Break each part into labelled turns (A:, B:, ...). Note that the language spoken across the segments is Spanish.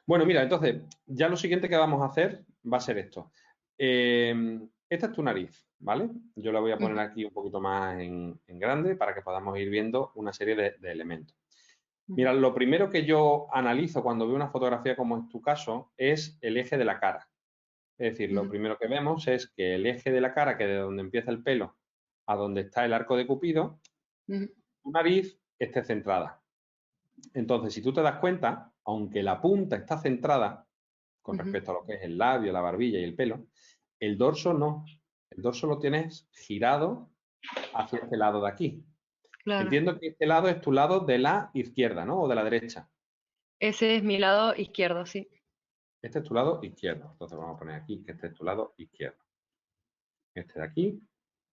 A: Bueno, mira, entonces, ya lo siguiente que vamos a hacer va a ser esto. Esta es tu nariz, ¿vale? Yo la voy a poner
B: Ujú,
A: aquí un poquito más en grande para que podamos ir viendo una serie de elementos.
B: ujú,
A: Mira, lo primero que yo analizo cuando veo una fotografía como es tu caso es el eje de la cara. Es decir, lo
B: ujú,
A: primero que vemos es que el eje de la cara, que de donde empieza el pelo a donde está el arco de Cupido,
B: ujú,
A: tu nariz esté centrada. Entonces, si tú te das cuenta, aunque la punta está centrada con
B: ujú.
A: respecto a lo que es el labio, la barbilla y el pelo, el dorso no. El dorso lo tienes girado hacia este lado de aquí.
B: Claro.
A: Entiendo que este lado es tu lado de la izquierda, ¿no? O de la derecha.
B: Ese es mi lado izquierdo, sí.
A: Este es tu lado izquierdo. Entonces vamos a poner aquí que este es tu lado izquierdo. Este de aquí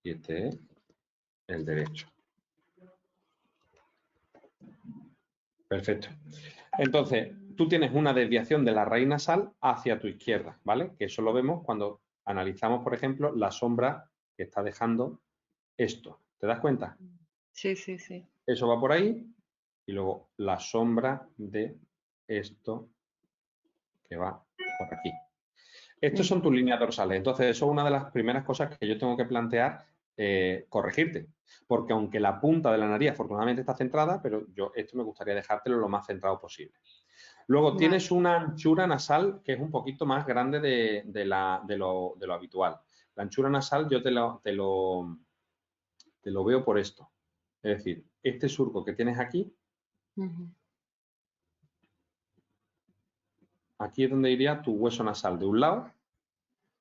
A: y este es el derecho. Perfecto. Entonces, tú tienes una desviación de la raíz nasal hacia tu izquierda, ¿vale? Que eso lo vemos cuando analizamos, por ejemplo, la sombra que está dejando esto. ¿Te das cuenta?
B: Sí, sí, sí.
A: Eso va por ahí y luego la sombra de esto que va por aquí. Estos son
B: Ujú.
A: tus líneas dorsales. Entonces, eso es una de las primeras cosas que yo tengo que plantear, corregirte. Porque aunque la punta de la nariz afortunadamente está centrada, pero yo esto me gustaría dejártelo lo más centrado posible. Luego tienes
B: Vale.
A: una anchura nasal que es un poquito más grande de lo habitual. La anchura nasal yo te lo veo por esto. Es decir, este surco que tienes aquí,
B: Ujú.
A: aquí es donde iría tu hueso nasal de un lado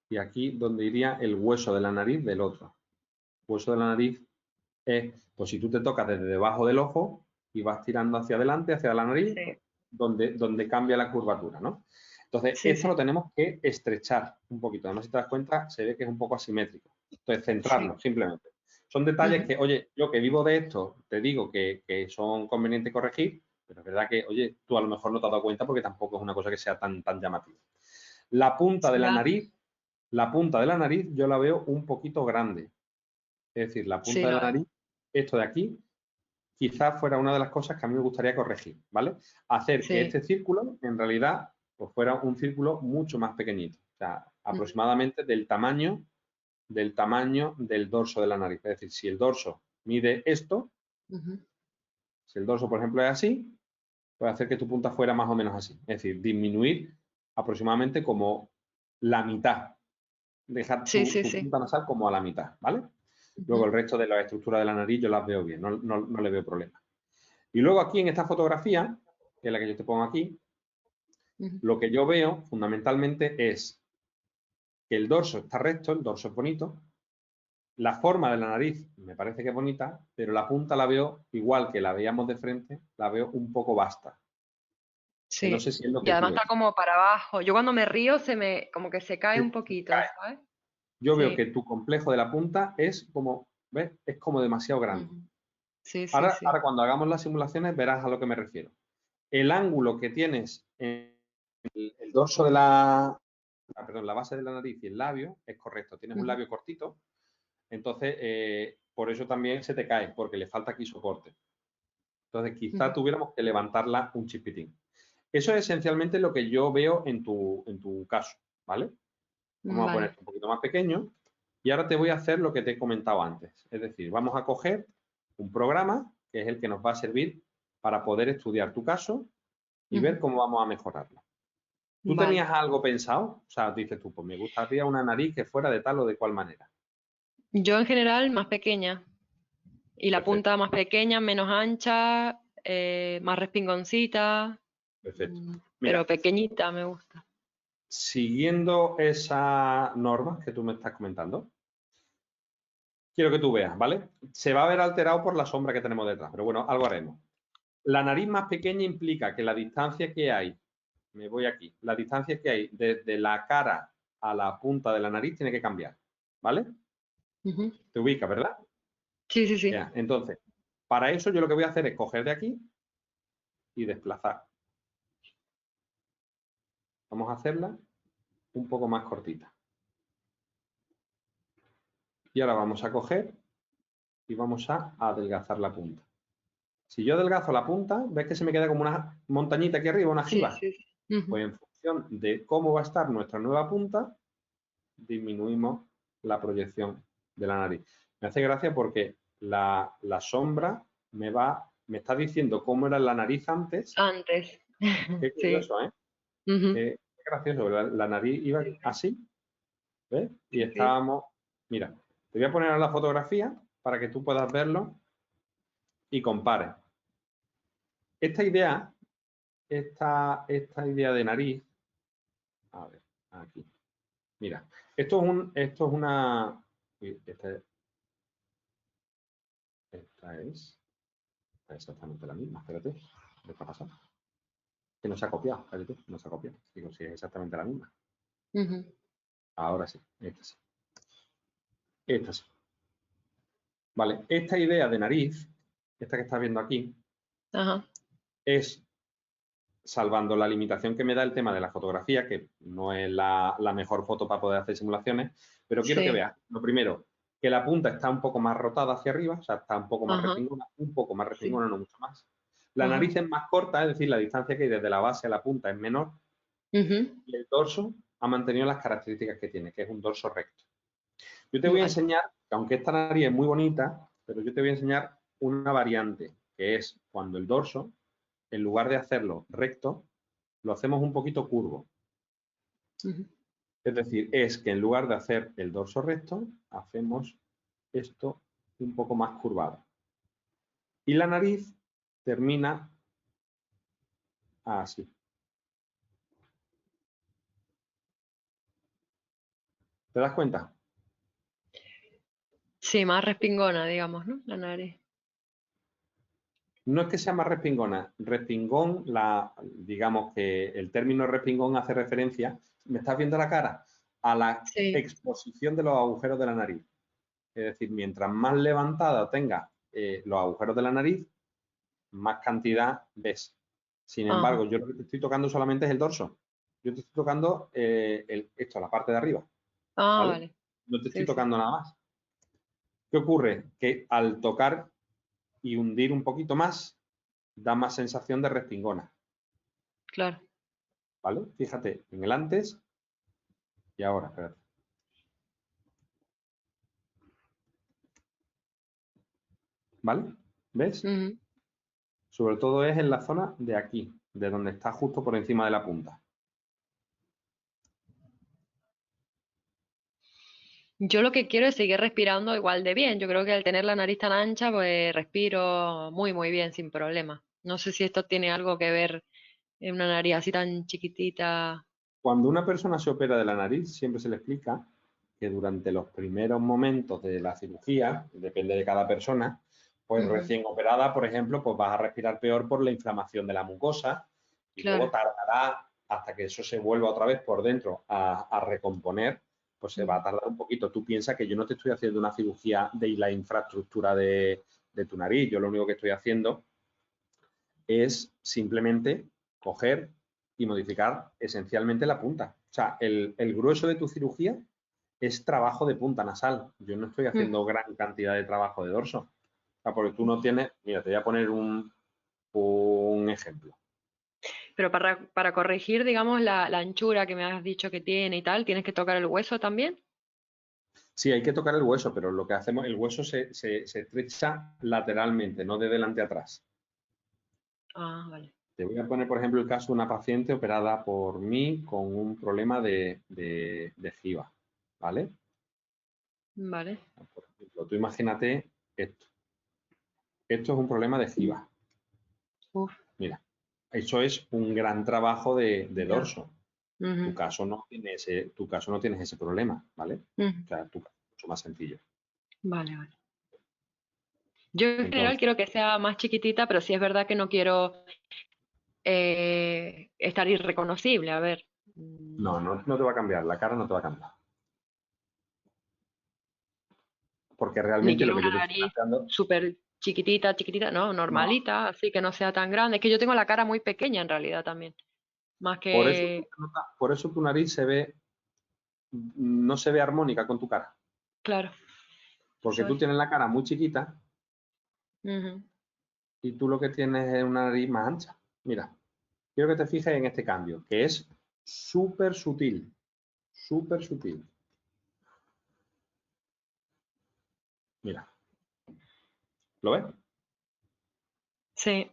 A: y aquí donde iría el hueso de la nariz del otro. El hueso de la nariz es, pues si tú te tocas desde debajo del ojo y vas tirando hacia adelante, hacia la nariz,
B: Sí,
A: donde cambia la curvatura, ¿no? Entonces,
B: sí,
A: esto lo
B: sí,
A: tenemos que estrechar un poquito. Además, si te das cuenta, se ve que es un poco asimétrico. Entonces,
B: sí.
A: centrarlo, simplemente. Son detalles
B: Ujú.
A: que, oye, yo que vivo de esto, te digo que son convenientes corregir, pero es verdad que, oye, tú a lo mejor no te has dado cuenta porque tampoco es una cosa que sea tan llamativa. La punta de la
B: Ya.
A: nariz, la punta de la nariz yo la veo un poquito grande. Es decir, la
B: Sí,
A: punta de
B: lo
A: la
B: veo.
A: nariz, esto de aquí, quizás fuera una de las cosas que a mí me gustaría corregir, ¿vale? Hacer que
B: Sí.
A: este círculo, en realidad, pues fuera un círculo mucho más pequeñito, o sea,
B: Ujú,
A: aproximadamente del tamaño del dorso de la nariz. Es decir, si el dorso mide esto,
B: ujú.
A: si el dorso, por ejemplo, es así, puede hacer que tu punta fuera más o menos así. Es decir, disminuir aproximadamente como la mitad, dejar
B: Sí,
A: tu,
B: sí,
A: tu
B: sí.
A: punta nasal como a la mitad, ¿vale? Luego
B: Ujú,
A: el resto de la estructura de la nariz yo las veo bien, no le veo problema. Y luego aquí en esta fotografía, que es la que yo te pongo aquí,
B: ujú.
A: lo que yo veo fundamentalmente es que el dorso está recto, el dorso es bonito, la forma de la nariz me parece que es bonita, pero la punta la veo igual que la veíamos de frente, la veo un poco vasta, que no
B: Sí.
A: sé si es lo
B: Y
A: que tú
B: además está
A: ves.
B: como para abajo. Yo cuando me río como que se cae un poquito,
A: Cae.
B: ¿sabes?
A: Yo veo que
B: Sí.
A: tu complejo de la punta es como, ¿ves? Es como demasiado grande.
B: Ujú. Sí, sí,
A: Ahora,
B: sí.
A: ahora cuando hagamos las simulaciones verás a lo que me refiero. El ángulo que tienes en el dorso de la base de la nariz y el labio es correcto. Tienes un
B: Ujú,
A: labio cortito, entonces por eso también se te cae, porque le falta aquí soporte. Entonces quizá
B: ujú.
A: tuviéramos que levantarla un chipitín. Eso es esencialmente lo que yo veo en tu caso, ¿vale? Vamos a poner
B: Vale.
A: un poquito más pequeño y ahora te voy a hacer lo que te he comentado antes. Es decir, vamos a coger un programa que es el que nos va a servir para poder estudiar tu caso y ver
B: Ujú.
A: cómo vamos a mejorarlo. ¿Tú
B: Vale.
A: tenías algo pensado? O sea, dices tú, pues me gustaría una nariz que fuera de tal o de cual manera.
B: Yo en general más pequeña. Y la
A: Perfecto,
B: punta más pequeña, menos ancha, más respingoncita,
A: perfecto.
B: pero
A: Mira,
B: pequeñita me gusta.
A: siguiendo esas normas que tú me estás comentando, quiero que tú veas, ¿vale? Se va a ver alterado por la sombra que tenemos detrás, pero bueno, algo haremos. La nariz más pequeña implica que la distancia que hay, me voy aquí, la distancia que hay desde la cara a la punta de la nariz tiene que cambiar, ¿vale?
B: Ujú.
A: Te ubica, ¿verdad?
B: Sí, sí, sí.
A: Ya, entonces, para eso yo lo que voy a hacer es coger de aquí y desplazar. Vamos a hacerla un poco más cortita. Y ahora vamos a coger y vamos a adelgazar la punta. Si yo adelgazo la punta, ¿ves que se me queda como una montañita aquí arriba, una
B: Sí,
A: jiba?
B: sí, sí. Ujú.
A: Pues en función de cómo va a estar nuestra nueva punta, disminuimos la proyección de la nariz. Me hace gracia porque la sombra me está diciendo cómo era la nariz antes.
B: Antes.
A: Qué
B: Sí.
A: curioso, ¿eh?
B: Ujú.
A: Qué gracioso. La nariz iba así, ¿ves? Y
B: Sí, sí.
A: estábamos... Mira, te voy a poner la fotografía para que tú puedas verlo y compares. Esta idea, esta idea de nariz, a ver, aquí. Mira, esto es una... uy, esta es exactamente la misma, espérate, ¿qué está pasando? Que no se ha copiado, espérate, no se ha copiado. Digo, si es exactamente la misma.
B: Ujú.
A: Ahora sí, esta sí. Esta sí. Vale, esta idea de nariz, esta que estás viendo aquí,
B: Ajá.
A: es salvando la limitación que me da el tema de la fotografía, que no es la mejor foto para poder hacer simulaciones, pero quiero que
B: Sí.
A: veas, lo primero, que la punta está un poco más rotada hacia arriba, o sea, está
B: Ajá.
A: un poco más
B: Sí.
A: respingona, no mucho más. La
B: Ajá.
A: nariz es más corta, es decir, la distancia que hay desde la base a la punta es menor,
B: Ujú.
A: y el dorso ha mantenido las características que tiene, que es un dorso recto. Yo te voy a
B: Vale.
A: enseñar, que aunque esta nariz es muy bonita, pero yo te voy a enseñar una variante, que es cuando el dorso, en lugar de hacerlo recto, lo hacemos un poquito curvo.
B: Ujú.
A: Es decir, es que en lugar de hacer el dorso recto, hacemos esto un poco más curvado. Y la nariz termina así. ¿Te das cuenta?
B: Sí, más respingona, digamos, ¿no? La nariz.
A: No es que sea más respingona. Respingón, digamos que el término respingón hace referencia, ¿me estás viendo la cara? A la
B: Sí.
A: exposición de los agujeros de la nariz. Es decir, mientras más levantada tenga los agujeros de la nariz, más cantidad ves. Sin
B: Ajá.
A: embargo, yo lo que te estoy tocando solamente es el dorso. Yo te estoy tocando esto, la parte de arriba,
B: Ah,
A: ¿vale?
B: vale.
A: No te estoy
B: Sí, sí.
A: tocando nada más. ¿Qué ocurre? Que al tocar y hundir un poquito más, da más sensación de respingona,
B: Claro.
A: ¿vale? Fíjate en el antes y ahora, espérate. ¿Vale? ¿Ves?
B: Ujú.
A: Sobre todo es en la zona de aquí, de donde está justo por encima de la punta.
B: Yo lo que quiero es seguir respirando igual de bien. Yo creo que al tener la nariz tan ancha, pues respiro muy, muy bien, sin problema. No sé si esto tiene algo que ver en una nariz así tan chiquitita.
A: Cuando una persona se opera de la nariz, siempre se le explica que durante los primeros momentos de la cirugía, depende de cada persona, pues
B: Ujú.
A: recién operada, por ejemplo, pues vas a respirar peor por la inflamación de la mucosa y luego
B: Claro.
A: tardará hasta que eso se vuelva otra vez por dentro a recomponer, pues se va a
B: Ujú.
A: tardar un poquito. Tú piensas que yo no te estoy haciendo una cirugía de la infraestructura de tu nariz, yo lo único que estoy haciendo es simplemente coger y modificar esencialmente la punta. O sea, el grueso de tu cirugía es trabajo de punta nasal. Yo no estoy
B: Ujú.
A: haciendo gran cantidad de trabajo de dorso. O sea, porque tú no tienes, mira, te voy a poner un ejemplo.
B: Pero para corregir, digamos, la anchura que me has dicho que tiene y tal, ¿tienes que tocar el hueso también?
A: Sí, hay que tocar el hueso, pero lo que hacemos, el hueso se estrecha lateralmente, no de delante a atrás.
B: Ah, vale.
A: Te voy a poner, por ejemplo, el caso de una paciente operada por mí con un problema de giba, ¿vale?
B: Vale.
A: Por ejemplo, tú imagínate esto. Esto es un problema de giba.
B: Uf,
A: Mira, eso es un gran trabajo de
B: ya.
A: dorso. Tu
B: Ujú.
A: caso no tiene tu caso no tienes ese problema, ¿vale?
B: Ujú.
A: O sea, tu caso es mucho más sencillo.
B: Vale, vale. Yo en general
A: Entonces,
B: quiero que sea más chiquitita, pero sí es verdad que no quiero estar irreconocible. A ver,
A: no te va a cambiar, la cara no te va a cambiar. Porque
B: ni
A: realmente lo
B: quiero
A: que
B: una
A: yo te estoy
B: nariz
A: planteando,
B: súper chiquitita, chiquitita, no,
A: no.
B: normalita, así que no sea tan grande. Es que yo tengo la cara muy pequeña en realidad también. Más
A: Por eso,
B: que,
A: por eso tu nariz no se ve armónica con tu cara.
B: claro,
A: Porque tú
B: soy.
A: tienes la cara muy chiquita
B: Ujú.
A: y tú lo que tienes es una nariz más ancha. Mira, quiero que te fijes en este cambio, que es súper sutil, súper sutil. Mira, ¿lo ves?
B: Sí.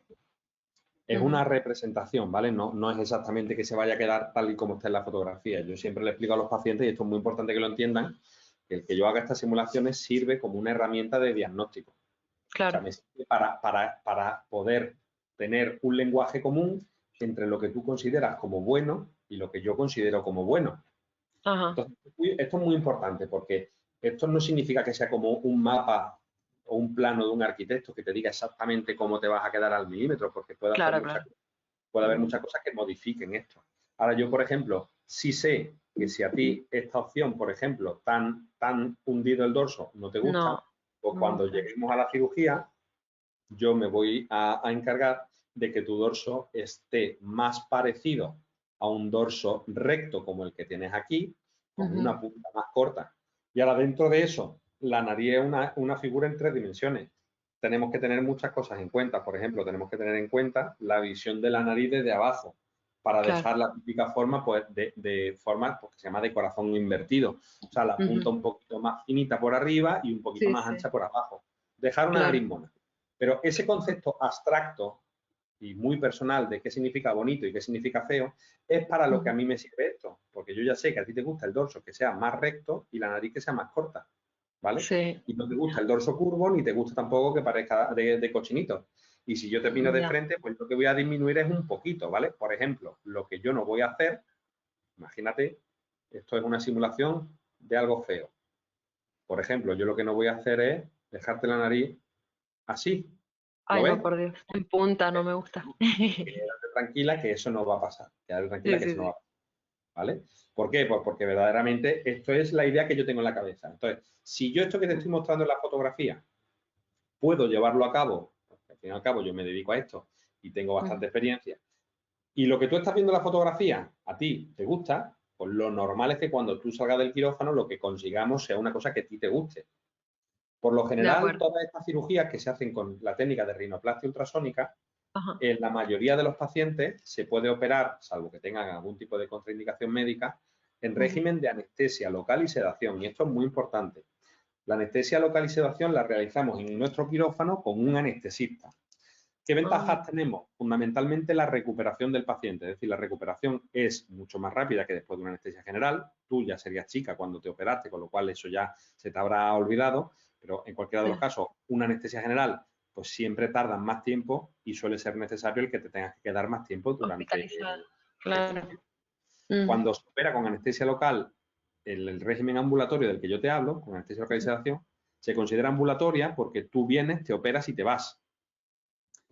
A: Es
B: Ujú.
A: una representación, ¿vale? No es exactamente que se vaya a quedar tal y como está en la fotografía. Yo siempre le explico a los pacientes, y esto es muy importante que lo entiendan, que el que yo haga estas simulaciones sirve como una herramienta de diagnóstico. O sea,
B: Claro.
A: me sirve para poder tener un lenguaje común entre lo que tú consideras como bueno y lo que yo considero como bueno.
B: Ajá.
A: Entonces, esto es muy importante porque esto no significa que sea como un mapa o un plano de un arquitecto que te diga exactamente cómo te vas a quedar al milímetro, porque
B: Claro, claro.
A: puede haber
B: Ujú.
A: muchas cosas que modifiquen esto. Ahora yo, por ejemplo, sí sé que si a ti esta opción, por ejemplo, tan hundido el dorso no te
B: No,
A: gusta, pues
B: no me
A: cuando
B: gusta eso.
A: lleguemos a la cirugía, yo me voy a encargar de que tu dorso esté más parecido a un dorso recto como el que tienes aquí, con
B: Ujú.
A: una punta más corta. Y ahora dentro de eso, la nariz es una figura en 3 dimensiones. Tenemos que tener muchas cosas en cuenta. Por ejemplo, tenemos que tener en cuenta la visión de la nariz desde abajo para
B: Claro.
A: dejar la típica forma pues, de forma pues, que se llama de corazón invertido. O sea, la
B: Ujú.
A: punta un poquito más finita por arriba y un poquito
B: Sí,
A: más
B: sí,
A: ancha por abajo. Dejar una nariz
B: claro.
A: mona. Pero ese concepto abstracto y muy personal de qué significa bonito y qué significa feo, es para lo que a
B: Ujú.
A: mí me sirve esto. Porque yo ya sé que a ti te gusta el dorso que sea más recto y la nariz que sea más corta, ¿vale?
B: Sí,
A: Y no te gusta el dorso curvo ni te gusta tampoco que parezca de cochinito. Y si yo te miro de
B: ya.
A: frente, pues lo que voy a disminuir es un poquito, ¿vale? Por ejemplo, lo que yo no voy a hacer, imagínate, esto es una simulación de algo feo. Por ejemplo, yo lo que no voy a hacer es dejarte la nariz así. ¿Lo
B: Ay, no,
A: ves?
B: por Dios. En punta no me gusta.
A: Quédate tranquila que eso no va a pasar. Quédate tranquila
B: Sí,
A: que
B: sí,
A: eso no va
B: sí.
A: a pasar. ¿Vale? ¿Por qué? Pues porque verdaderamente esto es la idea que yo tengo en la cabeza. Entonces, si yo esto que te estoy mostrando en la fotografía puedo llevarlo a cabo, porque al fin y al cabo yo me dedico a esto y tengo
B: Ujú.
A: bastante experiencia, y lo que tú estás viendo en la fotografía a ti te gusta, pues lo normal es que cuando tú salgas del quirófano lo que consigamos sea una cosa que a ti te guste. Por lo
B: De
A: general,
B: acuerdo.
A: todas estas cirugías que se hacen con la técnica de rinoplastia ultrasónica,
B: Ajá.
A: en la mayoría de los pacientes se puede operar, salvo que tengan algún tipo de contraindicación médica, en
B: Ujú.
A: régimen de anestesia local y sedación. Y esto es muy importante. La anestesia local y sedación la realizamos en nuestro quirófano con un anestesista. ¿Qué
B: Ah,
A: ventajas tenemos? Fundamentalmente la recuperación del paciente, es decir, la recuperación es mucho más rápida que después de una anestesia general. Tú ya serías chica cuando te operaste, con lo cual eso ya se te habrá olvidado, pero en cualquiera de los
B: sí.
A: casos, una anestesia general, pues siempre tardan más tiempo y suele ser necesario el que te tengas que quedar más tiempo durante
B: Hospitalizada.
A: el
B: Claro.
A: tratamiento.
B: Ujú.
A: Cuando se opera con anestesia local, el régimen ambulatorio del que yo te hablo, con anestesia local y sedación, se considera ambulatoria porque tú vienes, te operas y te vas.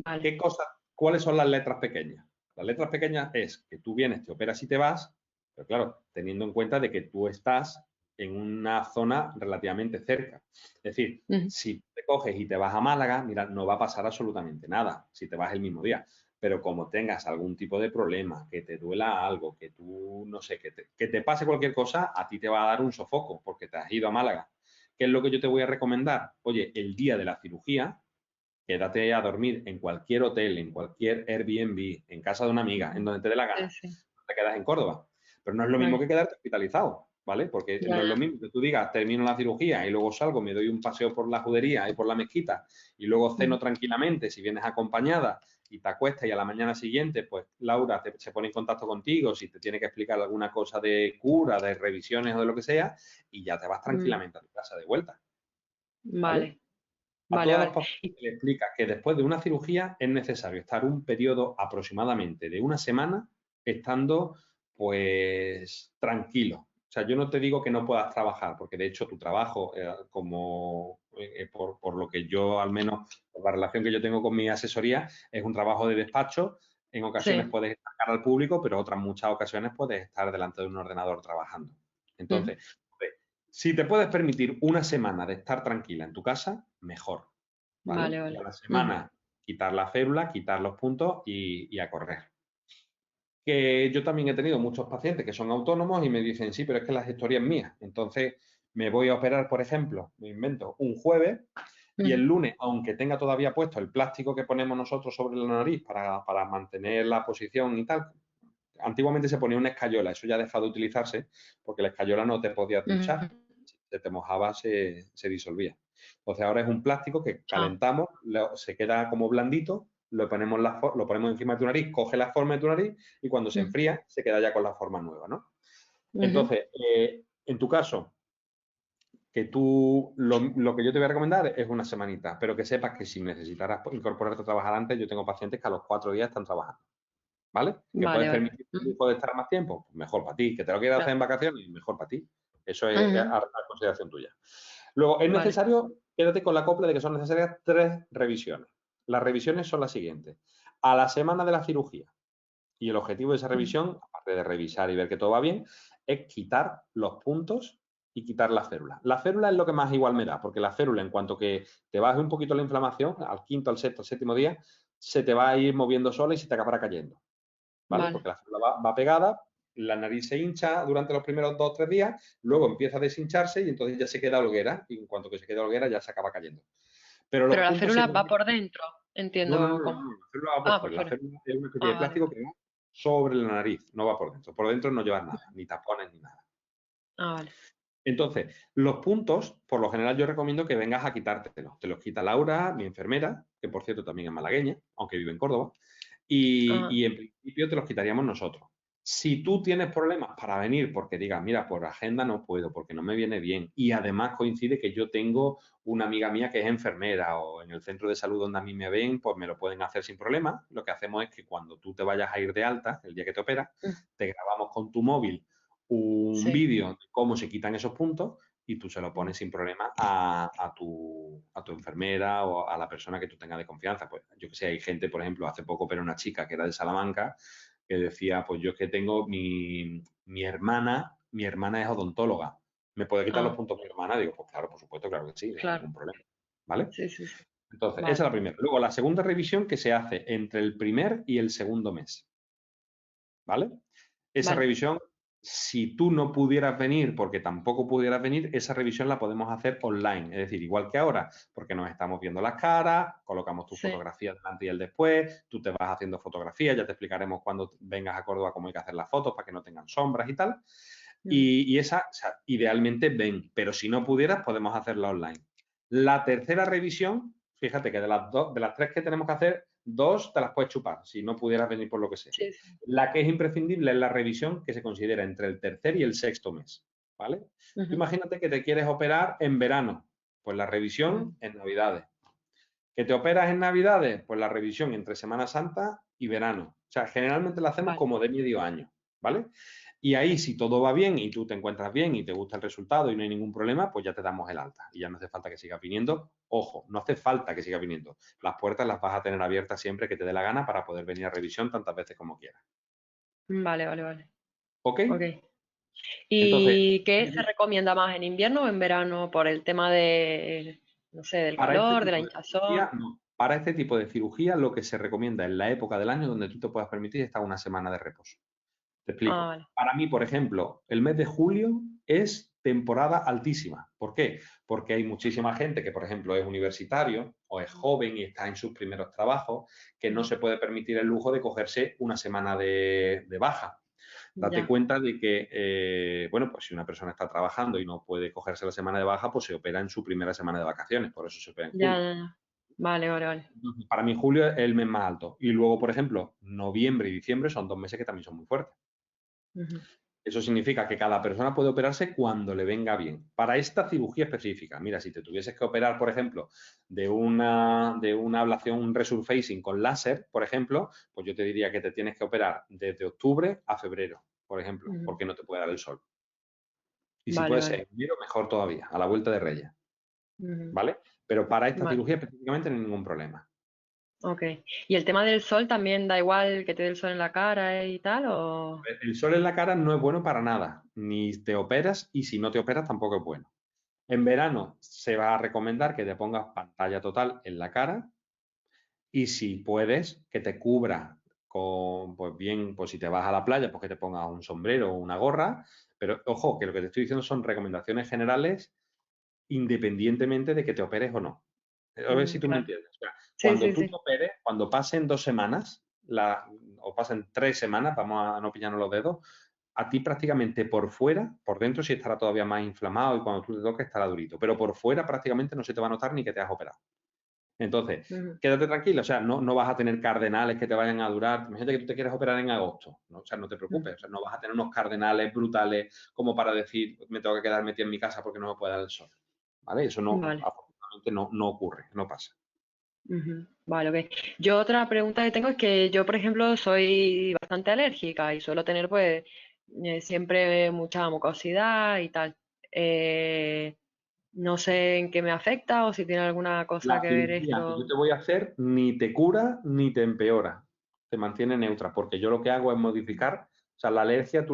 B: Vale.
A: ¿Qué cosas, cuáles son las letras pequeñas? Las letras pequeñas es que tú vienes, te operas y te vas, pero claro, teniendo en cuenta de que tú estás en una zona relativamente cerca. Es decir,
B: Ujú.
A: si te coges y te vas a Málaga, mira, no va a pasar absolutamente nada si te vas el mismo día. Pero como tengas algún tipo de problema, que te duela algo, que tú, no sé, que te pase cualquier cosa, a ti te va a dar un sofoco porque te has ido a Málaga. ¿Qué es lo que yo te voy a recomendar? Oye, el día de la cirugía, quédate a dormir en cualquier hotel, en cualquier Airbnb, en casa de una amiga, en
B: Ujú.
A: donde te dé la
B: Sí,
A: gana.
B: sí.
A: Te quedas en Córdoba. Pero no es lo mismo
B: Vale.
A: que quedarte hospitalizado, ¿vale? Porque
B: Ya,
A: no es lo
B: ya.
A: mismo que tú digas, termino la cirugía y luego salgo, me doy un paseo por la judería y por la mezquita y luego
B: Ujú.
A: ceno tranquilamente, si vienes acompañada y te acuestas y a la mañana siguiente, pues Laura se pone en contacto contigo si te tiene que explicar alguna cosa de cura, de revisiones o de lo que sea, y ya te vas
B: Mm.
A: tranquilamente a tu casa de vuelta, ¿vale?
B: Vale.
A: A
B: Vale,
A: todos los
B: vale.
A: pacientes
B: Y-
A: se les explica que después de una cirugía es necesario estar un periodo aproximadamente de una semana estando pues tranquilo. O sea, yo no te digo que no puedas trabajar, porque de hecho tu trabajo, por lo que yo al menos, por la relación que yo tengo con mi asesoría, es un trabajo de despacho. En ocasiones
B: Sí.
A: puedes estar cara al público, pero otras muchas ocasiones puedes estar delante de un ordenador trabajando.
B: Ujú.
A: Entonces, si te puedes permitir una semana de estar tranquila en tu casa, mejor, ¿vale?
B: Vale,
A: Y a
B: vale.
A: la
B: Ujú.
A: semana quitar la férula, quitar los puntos y a correr. Que yo también he tenido muchos pacientes que son autónomos y me dicen, sí, pero es que la gestoría es mía. Entonces me voy a operar, por ejemplo, me invento, un jueves Y el
B: Ujú.
A: lunes, aunque tenga todavía puesto el plástico que ponemos nosotros sobre la nariz para mantener la posición y tal, antiguamente se ponía una escayola, eso ya ha dejado de utilizarse porque la escayola no te podía duchar,
B: Ujú.
A: si te mojaba se disolvía. Entonces ahora es un plástico que
B: Ah,
A: calentamos, se queda como blandito, lo ponemos encima de tu nariz, coge la forma de tu nariz y cuando se
B: ujú,
A: enfría se queda ya con la forma nueva, ¿no?
B: ujú.
A: Entonces, en tu caso, que tú, lo que yo te voy a recomendar es una semanita, pero que sepas que si necesitaras incorporarte a trabajar antes, yo tengo pacientes que a los 4 días están trabajando, ¿vale? Que
B: Vale,
A: puedes
B: vale.
A: permitir el
B: Ujú.
A: lujo de estar más tiempo, pues mejor para ti. Que te lo quieras hacer
B: Claro.
A: en vacaciones, mejor para ti. Eso es
B: Ujú.
A: a consideración tuya. Luego, es
B: Vale.
A: necesario, quédate con la copla de que son necesarias 3 revisiones. Las revisiones son las siguientes. A la semana de la cirugía, y el objetivo de esa
B: Ujú.
A: revisión, aparte de revisar y ver que todo va bien, es quitar los puntos y quitar la férula. La férula es lo que más igual me da, porque la férula, en cuanto que te baje un poquito la inflamación, al quinto, al sexto, al séptimo día, se te va a ir moviendo sola y se te acabará cayendo, ¿vale?
B: Vale.
A: Porque la férula va pegada, la nariz se hincha durante los primeros 2 o 3 días, luego empieza a deshincharse y entonces ya se queda holguera, y en cuanto que se queda holguera ya se acaba cayendo. Pero
B: Pero
A: los
B: la
A: puntos
B: férula va
A: secundarios.
B: por dentro,
A: No, no, no,
B: entiendo
A: no,
B: cómo.
A: no, la férula va por
B: Ah, por
A: fuera. La
B: fuera.
A: férula es una especie de
B: Ah, vale,
A: plástico
B: vale.
A: que va sobre la nariz, no va por dentro. Por dentro no llevas nada, ni tapones ni nada.
B: Ah, vale.
A: Entonces, los puntos, por lo general yo recomiendo que vengas a quitártelos. Te los quita Laura, mi enfermera, que por cierto también es malagueña, aunque vive en Córdoba,
B: Ah,
A: y en principio te los quitaríamos nosotros. Si tú tienes problemas para venir porque digas, mira, por agenda no puedo, porque no me viene bien, y además coincide que yo tengo una amiga mía que es enfermera o en el centro de salud donde a mí me ven, pues me lo pueden hacer sin problema. Lo que hacemos es que cuando tú te vayas a ir de alta, el día que te operas,
B: mm,
A: te grabamos con tu móvil un
B: sí.
A: vídeo de cómo se quitan esos puntos y tú se lo
B: Mm.
A: pones sin problema a tu enfermera o a la persona que tú tengas de confianza. Pues yo que sé, hay gente, por ejemplo, hace poco pero una chica que era de Salamanca que decía, pues yo es que tengo mi hermana es odontóloga, ¿me puede quitar los
B: Ah,
A: puntos mi hermana? Digo, pues claro, por supuesto, claro que sí, no hay
B: claro.
A: ningún problema, ¿vale?
B: Sí, sí, sí.
A: Entonces, esa es
B: Vale.
A: la primera. Luego, la segunda revisión que se hace entre el primer y el segundo mes, ¿vale? Esa
B: Vale.
A: revisión, si tú no pudieras venir porque tampoco pudieras venir, esa revisión la podemos hacer online, es decir, igual que ahora, porque nos estamos viendo las caras, colocamos tu
B: Sí.
A: fotografía delante y el después, tú te vas haciendo fotografías, ya te explicaremos cuando vengas a Córdoba cómo hay que hacer las fotos para que no tengan sombras y tal.
B: Ujú.
A: Y esa, o sea, idealmente ven, pero si no pudieras, podemos hacerla online. La tercera revisión, fíjate que de las 3 que tenemos que hacer, 2 te las puedes chupar, si no pudieras venir por lo que sea.
B: Sí, sí.
A: La que es imprescindible es la revisión que se considera entre el tercer y el sexto mes, ¿vale? Tú
B: Ujú.
A: imagínate que te quieres operar en verano, pues la
B: Mm.
A: revisión en Navidades. ¿Que te operas en Navidades? Pues la revisión entre Semana Santa y verano. O sea, generalmente la hacemos
B: Vale.
A: como de medio año, ¿vale? Y ahí, si todo va bien y tú te encuentras bien y te gusta el resultado y no hay ningún problema, pues ya te damos el alta. Y ya no hace falta que sigas viniendo. Ojo, no hace falta que sigas viniendo. Las puertas las vas a tener abiertas siempre que te dé la gana para poder venir a revisión tantas veces como quieras.
B: Vale, vale, vale.
A: ¿Ok?
B: Ok.
A: Entonces,
B: ¿Y qué se recomienda más en invierno o en verano por el tema de, no sé, del
A: para este
B: calor, de la
A: tipo de
B: hinchazón?
A: cirugía, no. Para este tipo de cirugía, lo que se recomienda es la época del año donde tú te puedas permitir estar una semana de reposo. Te
B: Ah,
A: explico.
B: vale.
A: Para mí, por ejemplo, el mes de julio es temporada altísima. ¿Por qué? Porque hay muchísima gente que, por ejemplo, es universitario o es joven y está en sus primeros trabajos, que no
B: Ujú.
A: se puede permitir el lujo de cogerse una semana de baja. Date
B: Ya,
A: cuenta de que, bueno, pues si una persona está trabajando y no puede cogerse la semana de baja, pues se opera en su primera semana de vacaciones, por eso se opera en
B: ya,
A: julio.
B: ya, ya. Vale, vale, vale.
A: Entonces, para mí julio es el mes más alto. Y luego, por ejemplo, noviembre y diciembre son 2 meses que también son muy fuertes.
B: Ujú.
A: Eso significa que cada persona puede operarse cuando le venga bien. Para esta cirugía específica, mira, si te tuvieses que operar, por ejemplo, de una ablación, un resurfacing con láser, por ejemplo, pues yo te diría que te tienes que operar desde octubre a febrero, por ejemplo,
B: Ujú.
A: porque no te puede dar el sol. Y si
B: Vale,
A: puede ser
B: vale.
A: en enero, mejor todavía, a la vuelta de Reyes,
B: Ujú.
A: ¿vale? Pero para esta
B: Vale,
A: cirugía específicamente no hay ningún problema.
B: ok. ¿Y el tema del sol también da igual que te dé el sol en la cara y tal? ¿O?
A: El sol en la cara no es bueno para nada, ni te operas y si no te operas tampoco es bueno. En verano se va a recomendar que te pongas pantalla total en la cara y si puedes, que te cubra con, pues bien, pues si te vas a la playa, pues que te pongas un sombrero o una gorra, pero ojo, que lo que te estoy diciendo son recomendaciones generales independientemente de que te operes o no. A ver si tú me
B: claro.
A: entiendes. O sea,
B: Sí,
A: cuando
B: sí,
A: tú
B: sí.
A: te operes, cuando pasen 2 semanas, o pasen 3 semanas, vamos a no pillarnos los dedos, a ti prácticamente por fuera, por dentro sí estará todavía más inflamado y cuando tú te toques estará durito, pero por fuera prácticamente no se te va a notar ni que te has operado. Entonces,
B: Ujú,
A: quédate tranquilo, o sea, no vas a tener cardenales que te vayan a durar. Imagínate que tú te quieres operar en agosto, ¿no? O sea, no te
B: ujú.
A: preocupes, o sea, no vas a tener unos cardenales brutales como para decir, me tengo que quedar metido en mi casa porque no me puede dar el sol, ¿vale? Eso no,
B: Vale.
A: afortunadamente no ocurre, no pasa.
B: Ujú, vale, ok. Yo otra pregunta que tengo es que yo, por ejemplo, soy bastante alérgica y suelo tener pues siempre mucha mucosidad y tal. Eh, no sé en qué me afecta o si tiene alguna cosa
A: La
B: que ver
A: cirugía que yo
B: esto.
A: te voy a hacer ni te cura ni te empeora, te mantiene neutra, porque yo lo que hago es modificar, o sea, la alergia,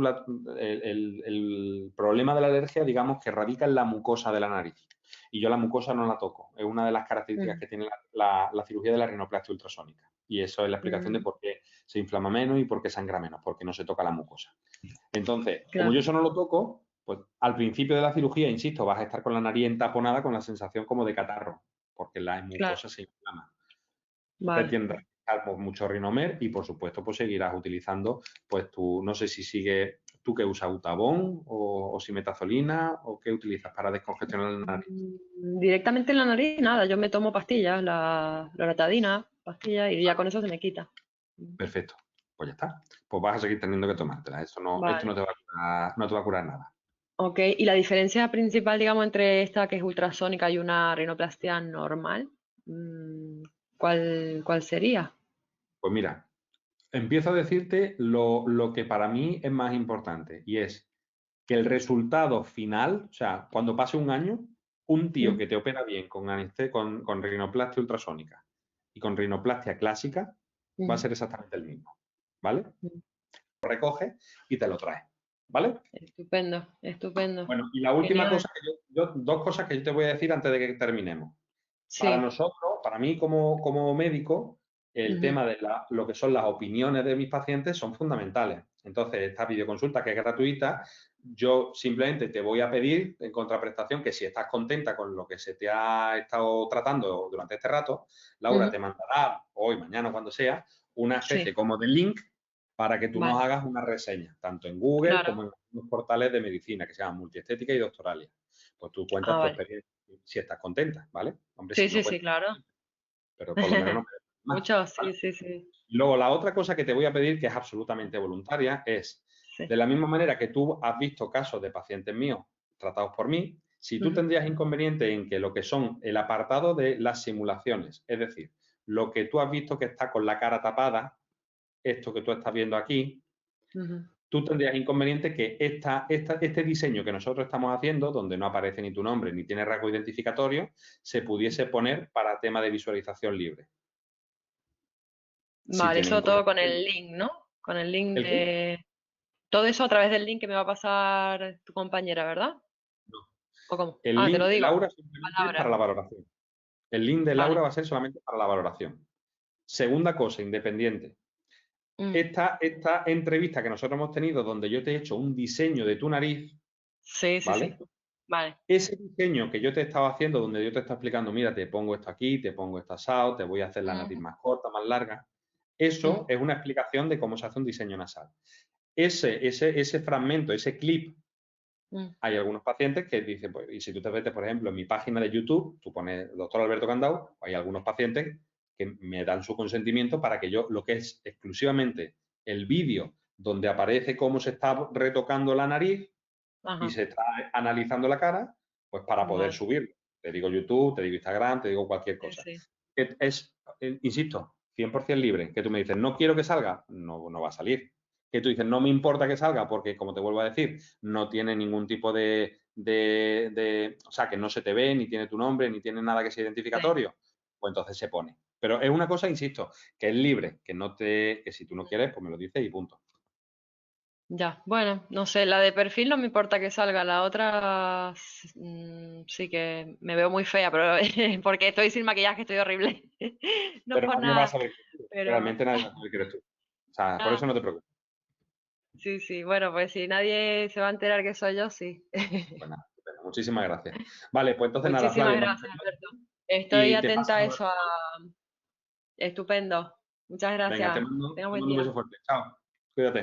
A: el problema de la alergia, digamos que radica en la mucosa de la nariz. Y yo la mucosa no la toco. Es una de las características
B: Ujú,
A: que tiene la cirugía de la rinoplastia ultrasónica. Y eso es la explicación de
B: ujú,
A: por qué se inflama menos y por qué sangra menos, porque no se toca la mucosa. Entonces, como
B: claro,
A: yo eso no lo toco, pues al principio de la cirugía, insisto, vas a estar con la nariz entaponada con la sensación como de catarro, porque la
B: claro,
A: mucosa se inflama. Te
B: vale.
A: tendrás que dar pues, mucho Rinomer y, por supuesto, pues seguirás utilizando, pues tú, no sé si sigue, tú que usas Utabón o Simetazolina o qué utilizas para descongestionar la nariz.
B: Directamente en la nariz, nada, yo me tomo pastillas, la loratadina, pastillas y ya con eso se me quita.
A: Perfecto, pues ya está. Pues vas a seguir teniendo que tomártela. Esto
B: Vale.
A: no te va a curar, no te va a curar nada.
B: Ok, y la diferencia principal, digamos, entre esta que es ultrasónica y una rinoplastia normal, mm, ¿cuál sería?
A: Pues mira, empiezo a decirte lo que para mí es más importante y es que el resultado final, o sea, cuando pase un año, un tío
B: Mm,
A: que te opera bien con rinoplastia ultrasónica y con rinoplastia clásica va a
B: mm,
A: ser exactamente el mismo, ¿vale?
B: mm.
A: Lo recoges y te lo traes, ¿vale?
B: Estupendo, estupendo.
A: Bueno, y la última
B: Genial.
A: cosa dos cosas que yo te voy a decir antes de que terminemos. Para
B: Sí.
A: nosotros, para mí como médico, el
B: Ujú,
A: tema de lo que son las opiniones de mis pacientes son fundamentales. Entonces, esta videoconsulta que es gratuita, yo simplemente te voy a pedir en contraprestación que si estás contenta con lo que se te ha estado tratando durante este rato, Laura
B: ujú.
A: te mandará hoy, mañana, cuando sea, una especie
B: Sí,
A: como de link para que tú nos
B: vale,
A: hagas una reseña, tanto en Google
B: claro.
A: como en los portales de medicina que se llaman Multiestética y Doctoralia. Pues tú
B: Ah,
A: cuentas tu
B: vale.
A: experiencia si estás contenta, ¿vale? Hombre,
B: Sí,
A: si no
B: sí, sí,
A: cuentas,
B: claro.
A: pero por lo menos no me des más,
B: Mucho,
A: ¿vale?
B: sí, sí, sí.
A: Luego, la otra cosa que te voy a pedir, que es absolutamente voluntaria, es,
B: Sí.
A: de la misma manera que tú has visto casos de pacientes míos tratados por mí, si tú
B: Ujú,
A: tendrías inconveniente en que lo que son el apartado de las simulaciones, es decir, lo que tú has visto que está con la cara tapada, esto que tú estás viendo aquí,
B: ujú.
A: tú tendrías inconveniente que este diseño que nosotros estamos haciendo, donde no aparece ni tu nombre ni tiene rasgo identificatorio, se pudiese poner para tema de visualización libre. Si
B: Vale,
A: tiene
B: eso todo con
A: inconveniente.
B: el link, ¿no? Con el link
A: ¿El qué?
B: de... Todo eso a través del link que me va a pasar tu compañera, ¿verdad?
A: No.
B: ¿O cómo?
A: El
B: Ah, te
A: link
B: lo
A: de
B: digo.
A: Laura simplemente es
B: Palabra.
A: para la valoración. El link de Laura
B: Vale.
A: va a ser solamente para la valoración. Segunda cosa, independiente.
B: Mm,
A: Esta entrevista que nosotros hemos tenido, donde yo te he hecho un diseño de tu nariz,
B: sí, sí,
A: ¿vale?
B: sí. Vale.
A: Ese diseño que yo te estaba haciendo, donde yo te estaba explicando, mira, te pongo esto aquí, te pongo esto asado, te voy a hacer la nariz
B: Ujú,
A: más corta, más larga,
B: mm,
A: eso es una explicación de cómo se hace un diseño nasal. Ese fragmento, ese clip,
B: mm.
A: hay algunos pacientes que dicen, pues, y si tú te metes, por ejemplo, en mi página de YouTube, tú pones doctor Alberto Candau, hay algunos pacientes que me dan su consentimiento para que yo, lo que es exclusivamente el vídeo donde aparece cómo se está retocando la nariz y
B: Ajá.
A: se está analizando la cara, pues para poder
B: Vale.
A: subirlo. Te digo YouTube, te digo Instagram, te digo cualquier
B: Sí,
A: cosa.
B: sí.
A: Es, insisto, 100% libre. Que tú me dices, no quiero que salga, no va a salir. Que tú dices, no me importa que salga porque, como te vuelvo a decir, no tiene ningún tipo o sea, que no se te ve, ni tiene tu nombre, ni tiene nada que sea
B: Sí.
A: identificatorio, pues entonces se pone. Pero es una cosa, insisto, que es libre, que si tú no quieres, pues me lo dices y punto.
B: Ya. Bueno, no sé, la de perfil no me importa que salga, la otra sí que me veo muy fea, pero porque estoy sin maquillaje, estoy horrible. No
A: Pero
B: por
A: nadie va a
B: nada,
A: saber que eres tú.
B: pero
A: Realmente nadie va a saber que eres tú. O sea, por
B: ah,
A: eso no te preocupes.
B: sí, sí, bueno, pues si nadie se va a enterar que soy yo, sí.
A: Pues nada, estupendo. Muchísimas gracias. Vale, pues entonces nada,
B: Muchísimas
A: Flavia,
B: gracias, Alberto. Estoy
A: y te
B: atenta
A: paso.
B: a eso. Estupendo. Muchas
A: Venga,
B: gracias. Tenga
A: te
B: buen
A: mando un
B: día.
A: beso fuerte. Chao. Cuídate.